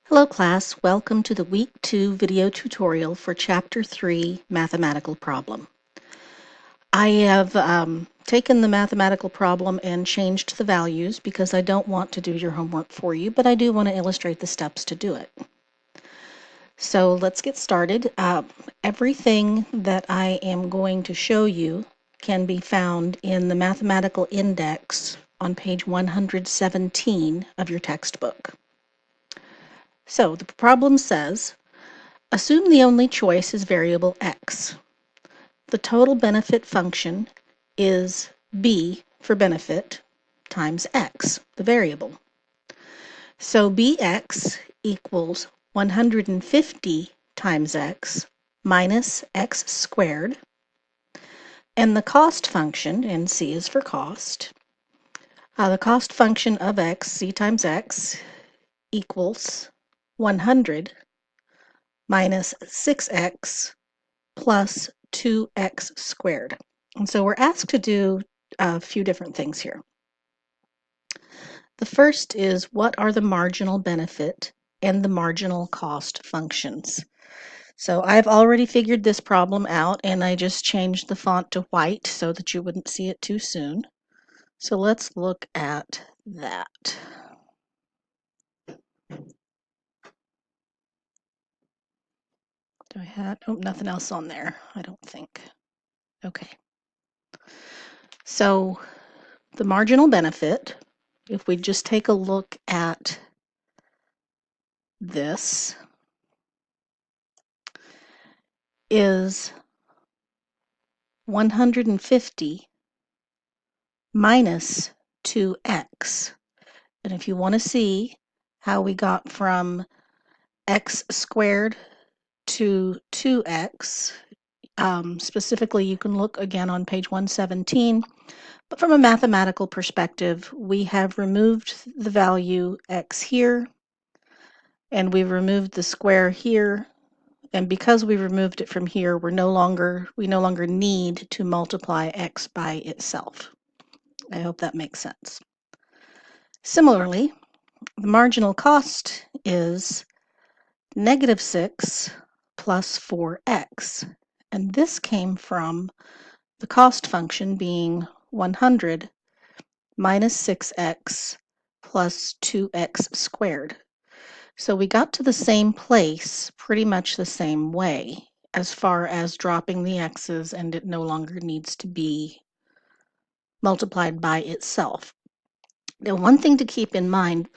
Hello class, welcome to the Week 2 video tutorial for Chapter 3 Mathematical Problem. I have taken the mathematical problem and changed the values because I don't want to do your homework for you, but I do want to illustrate the steps to do it. So let's get started. Everything that I am going to show you can be found in the mathematical index on page 117 of your textbook. So the problem says, assume the only choice is variable x. The total benefit function is b for benefit times x, the variable. So bx equals 150 times x minus x squared. And the cost function, and c is for cost, the cost function of x, c times x, equals 100 minus 6x plus 2x squared. And so we're asked to do a few different things here. The first is, what are the marginal benefit and the marginal cost functions? So I've already figured this problem out, and I just changed the font to white so that you wouldn't see it too soon. So let's look at that. Do I have, oh, nothing else on there, I don't think. Okay. So the marginal benefit, if we just take a look at this, is 150 minus 2x. And if you want to see how we got from x squared to 2x, specifically you can look again on page 117. But from a mathematical perspective, we have removed the value x here, and we've removed the square here. And because we removed it from here, we no longer need to multiply x by itself. I hope that makes sense. Similarly, the marginal cost is negative 6 plus 4x. And this came from the cost function being 100 minus 6x plus 2x squared. So we got to the same place pretty much the same way as far as dropping the x's, and it no longer needs to be multiplied by itself. Now, one thing to keep in mind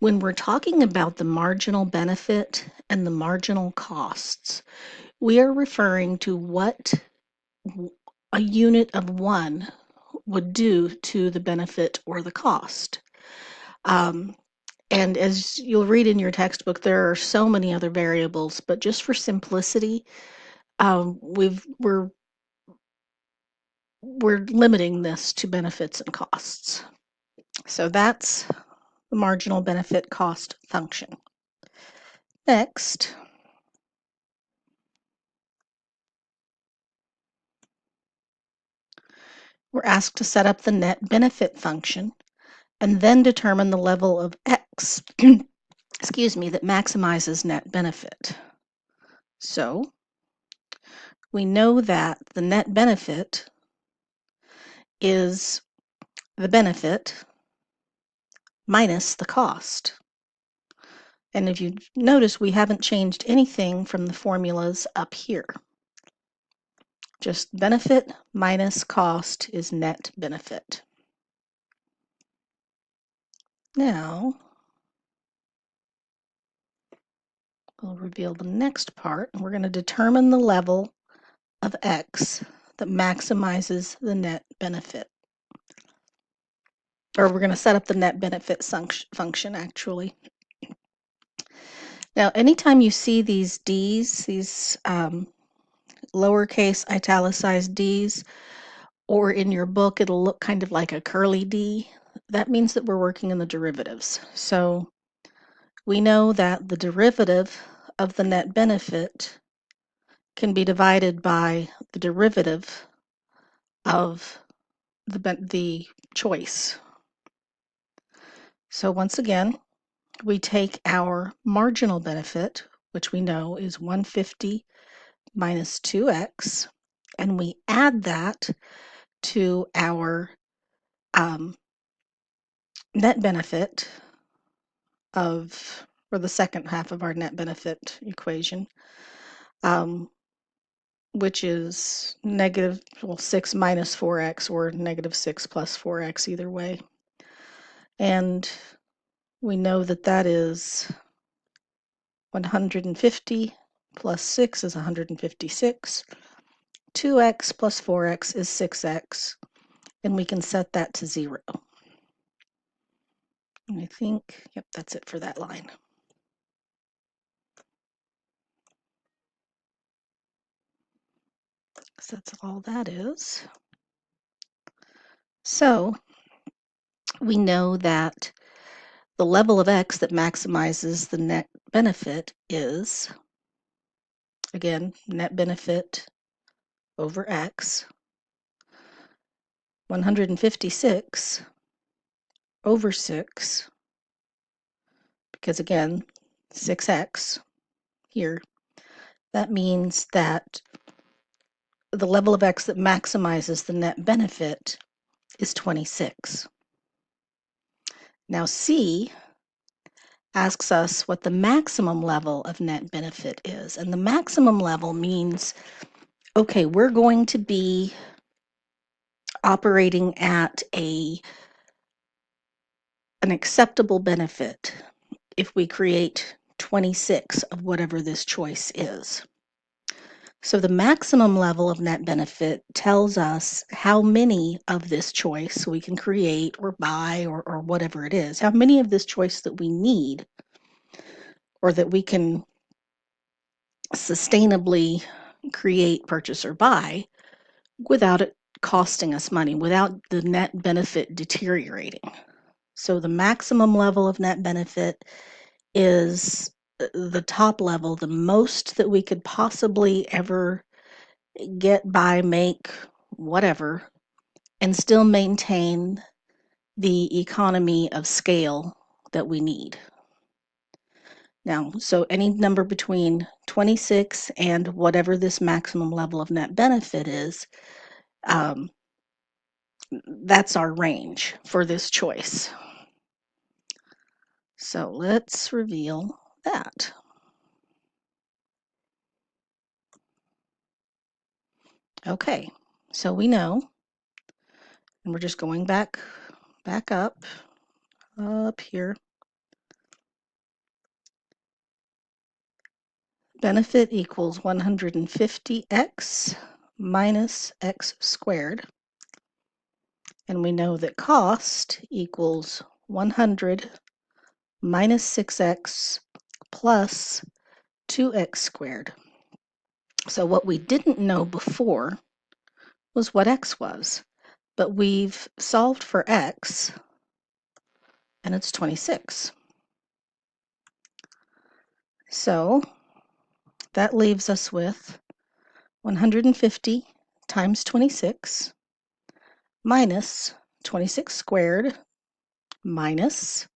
when we're talking about the marginal benefit and the marginal costs, we are referring to what a unit of 1 would do to the benefit or the cost. And as you'll read in your textbook, there are so many other variables, but just for simplicity, we're limiting this to benefits and costs. So that's the marginal benefit cost function. Next, we're asked to set up the net benefit function and then determine the level of x, excuse me, that maximizes net benefit. So we know that the net benefit is the benefit minus the cost. And if you notice, we haven't changed anything from the formulas up here. Just benefit minus cost is net benefit. Now, we'll reveal the next part, and we're going to determine the level of x that maximizes the net benefit. Or we're going to set up the net benefit function, actually. Now, anytime you see these D's, these lowercase italicized D's, or in your book, it'll look kind of like a curly D, that means that we're working in the derivatives. So we know that the derivative of the net benefit can be divided by the derivative of the choice. So once again, we take our marginal benefit, which we know is 150 minus 2x, and we add that to our net benefit or the second half of our net benefit equation, which is negative, 6 minus 4x or negative 6 plus 4x, either way. And we know that that is 150 plus 6 is 156. 2x plus 4x is 6x, and we can set that to 0. And I think, yep, that's it for that line. So that's all that is. So we know that the level of x that maximizes the net benefit is, again, net benefit over x, 156 over 6, because again, 6x here. That means that the level of x that maximizes the net benefit is 26. Now C asks us what the maximum level of net benefit is. And the maximum level means, okay, we're going to be operating at an acceptable benefit if we create 26 of whatever this choice is. So the maximum level of net benefit tells us how many of this choice we can create or buy or whatever it is, how many of this choice that we need or that we can sustainably create, purchase, or buy without it costing us money, without the net benefit deteriorating. So the maximum level of net benefit is the top level, the most that we could possibly ever get by, make, whatever, and still maintain the economy of scale that we need. Now, so any number between 26 and whatever this maximum level of net benefit is, that's our range for this choice. So let's reveal that. Okay, so we know, and we're just going back up here. Benefit equals 150x minus x squared. And we know that cost equals 100 minus 6x plus 2x squared. So what we didn't know before was what x was, but we've solved for x, and it's 26. So that leaves us with 150 times 26 minus 26 squared minus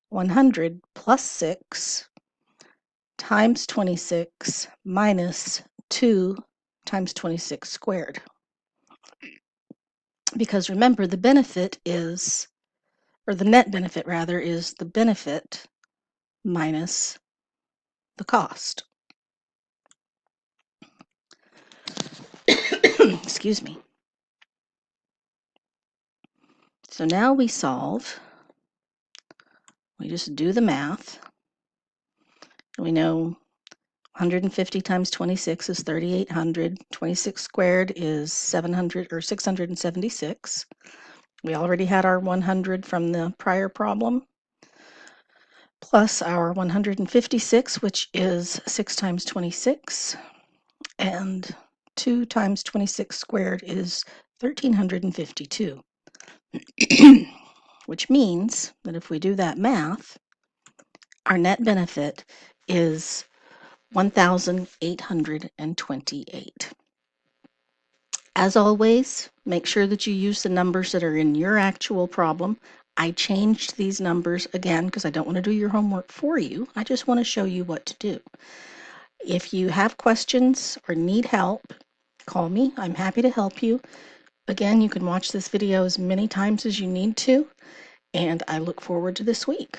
100 plus 6 times 26 minus 2 times 26 squared. Because remember, the benefit is, or the net benefit rather, is the benefit minus the cost. Excuse me. So now we solve. We just do the math. We know 150 times 26 is 3,800. 26 squared is 700 or 676. We already had our 100 from the prior problem, plus our 156, which is 6 times 26, and 2 times 26 squared is 1,352, which means that if we do that math, our net benefit is 1,828. As always, make sure that you use the numbers that are in your actual problem. I changed these numbers again because I don't want to do your homework for you. I just want to show you what to do. If you have questions or need help, call me. I'm happy to help you. Again, you can watch this video as many times as you need to, and I look forward to this week.